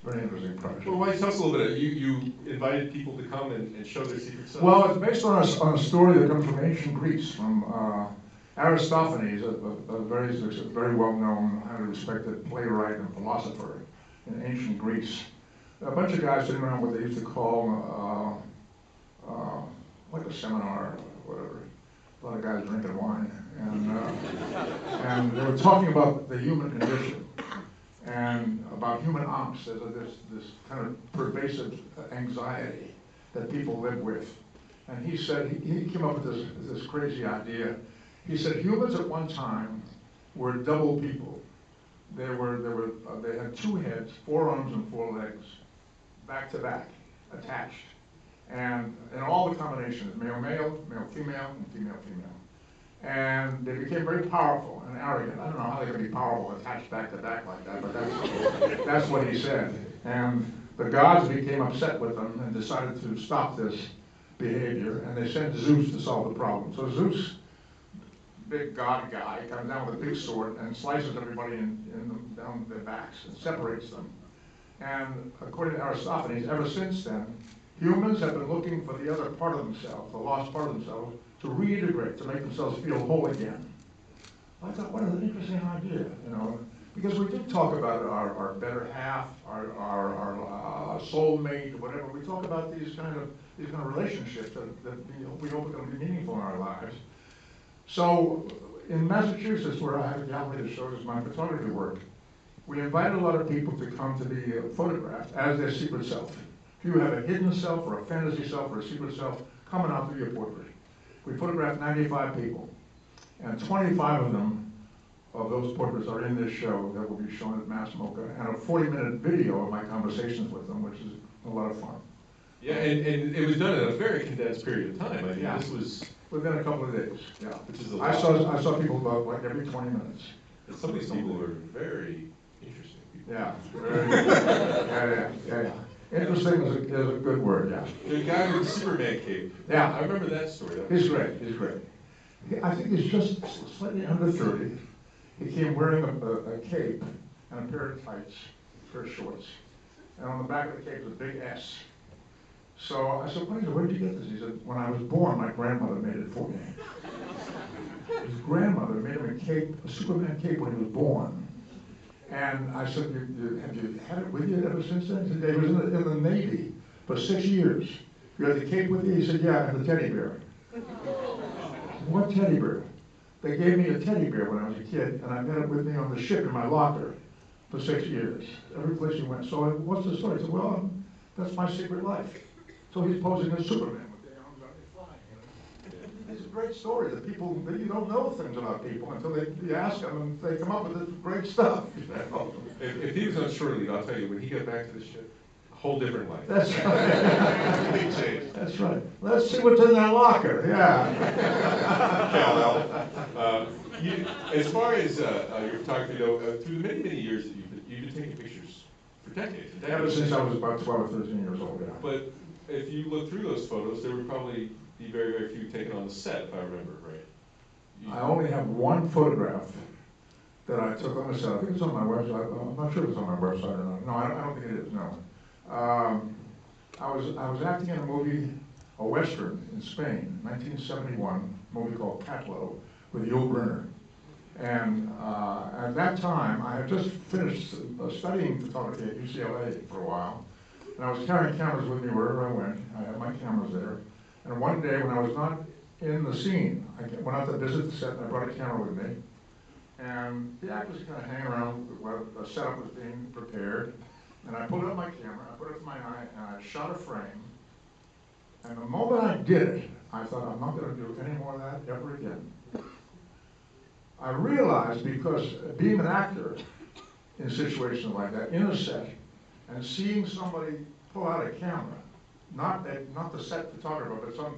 Very interesting project. Well, why don't you tell us a little bit? You invited people to come and show their secret selves. Well, it's based on a story that comes from ancient Greece, from Aristophanes, a very well-known, highly respected playwright and philosopher in ancient Greece. A bunch of guys sitting around what they used to call like a seminar or whatever. A lot of guys drinking wine, and they were talking about the human condition and about human angst. There's this kind of pervasive anxiety that people live with. And he said, he came up with this crazy idea. He said humans at one time were double people. They had two heads, 4 arms and 4 legs, back to back, attached. And in all the combinations, male, male, male, female, and female, female. And they became very powerful and arrogant. I don't know how they could be powerful attached back to back like that, but that's what he said. And the gods became upset with them and decided to stop this behavior, and they sent Zeus to solve the problem. So Zeus, big god guy, comes down with a big sword and slices everybody down their backs and separates them. And according to Aristophanes, ever since then, humans have been looking for the other part of themselves, the lost part of themselves, to reintegrate, to make themselves feel whole again. I thought, what an interesting idea, because we do talk about our better half, our soulmate, whatever. We talk about these kind of relationships that we hope are going to be meaningful in our lives. So in Massachusetts, where I have a gallery that shows my photography work, we invited a lot of people to come to be photographed as their secret self. If you have a hidden self or a fantasy self or a secret self, come and I'll do your portrait. We photographed 95 people, and 25 of those portraits are in this show that will be shown at Mass MoCA, and a 40-minute video of my conversations with them, which is a lot of fun. Yeah, and it was done in a very condensed period of time. I mean, yeah. This was within a couple of days. Yeah, which is a lot. I saw people about like every 20 minutes. And some of these people were very interesting people. Yeah, very, yeah. Interesting is a good word. Yeah. The guy with the Superman cape. Yeah, I remember that story. He's great. He's great. I think he's just slightly under 30. He came wearing a cape and a pair of tights, pair of shorts, and on the back of the cape was a big S. So I said, where did you get this? He said, when I was born, my grandmother made it for me. His grandmother made him a Superman cape when he was born. And I said, have you had it with you ever since then? He said, he was in the Navy for 6 years. You had the cape with you? He said, yeah, and the teddy bear. What teddy bear? They gave me a teddy bear when I was a kid, and I've had it with me on the ship in my locker for 6 years, every place he went. So what's the story? He said, well, that's my secret life. So he's posing as Superman with the arms out flying. It's a great story that you don't know things about people until you ask them, and they come up with this great stuff. If he was on shore leave, I'll tell you, when he got back to the ship, a whole different life. That's right. Big change. That's right. Let's see what's in that locker. Yeah. As far as your photography, though, through the many years that you've been taking pictures for decades. Ever since I was about 12 or 13 years old, yeah. But if you look through those photos, there would probably be very, very few taken on the set, if I remember right. I only have one photograph that I took on the set. I think it's on my website. I'm not sure if it's on my website or not. No, I don't think it is, no. I was acting in a movie, a Western in Spain, 1971, a movie called Catlow with Yul Brynner. And at that time, I had just finished studying photography at UCLA for a while. And I was carrying cameras with me wherever I went. I had my cameras there. And one day when I was not in the scene, I went out to visit the set and I brought a camera with me. And the actors kind of hang around while the setup was being prepared. And I pulled up my camera, I put it to my eye, and I shot a frame. And the moment I did it, I thought, I'm not going to do any more of that ever again. I realized, because being an actor in situations like that, in a set, and seeing somebody pull out a camera, not the set photographer, but some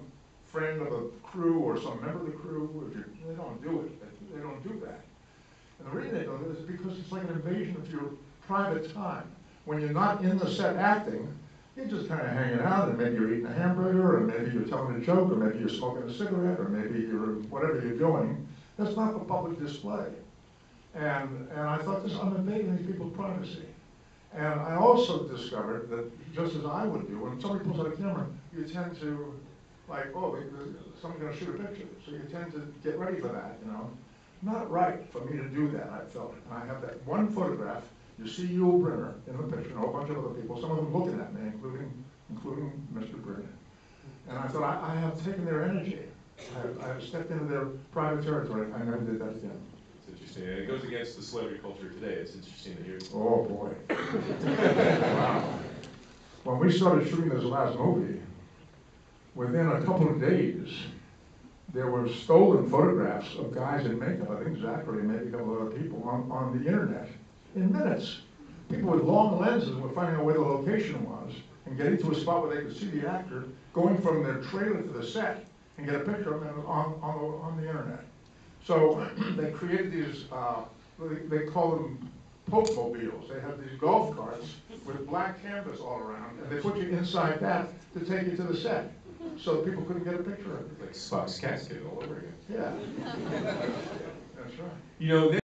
friend of the crew or some member of the crew, they don't do it. They don't do that. And the reason they don't do it is because it's like an invasion of your private time. When you're not in the set acting, you're just kind of hanging out, and maybe you're eating a hamburger, or maybe you're telling a joke, or maybe you're smoking a cigarette, or maybe you're whatever you're doing. That's not for public display. And I thought I'm invading these people's privacy. And I also discovered that, just as I would do, when somebody pulls out a camera, you tend to, like, oh, someone's gonna shoot a picture, so you tend to get ready for that, you know? Not right for me to do that, I felt. And I have that one photograph, you see Yul Brynner in the picture, and a whole bunch of other people, some of them looking at me, including Mr. Brynner. And I thought, I have taken their energy. I have stepped into their private territory. I never did that again. It's interesting, and it goes against the celebrity culture today. It's interesting to hear. Oh, boy. Wow. When we started shooting this last movie, within a couple of days, there were stolen photographs of guys in makeup, I think Zachary and maybe a couple of other people, on the internet in minutes. People with long lenses were finding out where the location was and getting to a spot where they could see the actor going from their trailer to the set and get a picture of them on the internet. So they created these, they call them Pope mobiles. They have these golf carts with black canvas all around, and they put you inside that to take you to the set, so people couldn't get a picture of it. Like Spock's casket all over again. Yeah. That's right. You know,